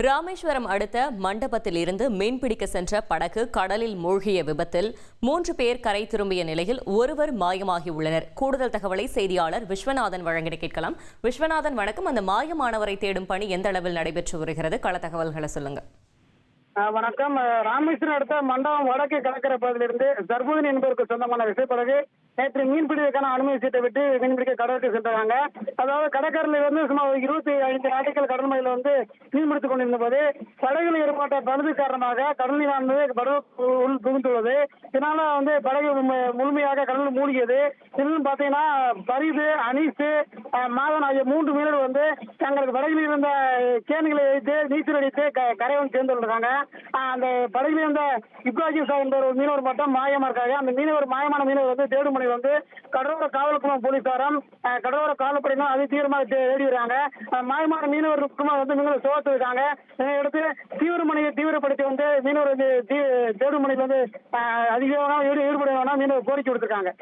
ராமேஸ்வரம் அடுத்த மண்டபத்தில் இருந்து மீன்பிடிக்க சென்ற படகு கடலில் மூழ்கிய விபத்தில் 3 பேர் கரை திரும்பிய நிலையில் ஒருவர் மாயமாகியுள்ளனர். கூடுதல் தகவலை செய்தியாளர் விஸ்வநாதன் வழங்கிட கேட்கலாம். விஸ்வநாதன், வணக்கம். அந்த மாயமானவரை தேடும் பணி எந்த அளவில் நடைபெற்று வருகிறது? கள தகவல்களை சொல்லுங்க. வணக்கம். ராமேஸ்வரம் அடுத்த மண்டபம் வடக்கு கடற்கரை பகுதியிலிருந்து சர்புதன் என்பவருக்கு சொந்தமான விசைப்படகு நேற்று மீன்பிடிவதற்கான அனுமதி சீட்டை விட்டு மீன்பிடிக்க கடலுக்கு சென்றாங்க. அதாவது கடற்கரையில் வந்து சுமார் 25 நாட்கள் கடல் மலையில் மீன் பிடித்துக் கொண்டிருந்த போது படகுல ஏற்பட்ட பழுது காரணமாக கடல் நீரானது படகு உள் புகுந்துள்ளது. இதனால படகு முழுமையாக கடலில் மூழ்கியது. இன்னும் பாத்தீங்கன்னா பரிது, அனீஸ், மாதன் ஆகிய 3 மீனவர் தங்களுக்கு படகில் இருந்த கேன்களை வைத்து நீச்சல் அடித்து கரை சேர்ந்து கொண்டிருக்காங்க. அந்த படகில் இருந்த இப்ராஹிம் ஷா என்ற ஒரு மீனவர் மட்டும் மாயமா இருக்காங்க. அந்த மாயமான மீனவர் தேடும் பணியில் கடலோர காவல்குழு போலீசாரும் கடலோர காவல்படையினரும் அதி தீவிரமாக தேடி வராங்க. மாயமான மீனவர் மீனவர் சோர்த்து இருக்காங்க. இதையடுத்து தீவிரப்படுத்தி மீனவர் தேடும் பணியில் அதிகமாக ஈடுபட மீனவர் கோரிக்கை விடுத்திருக்காங்க.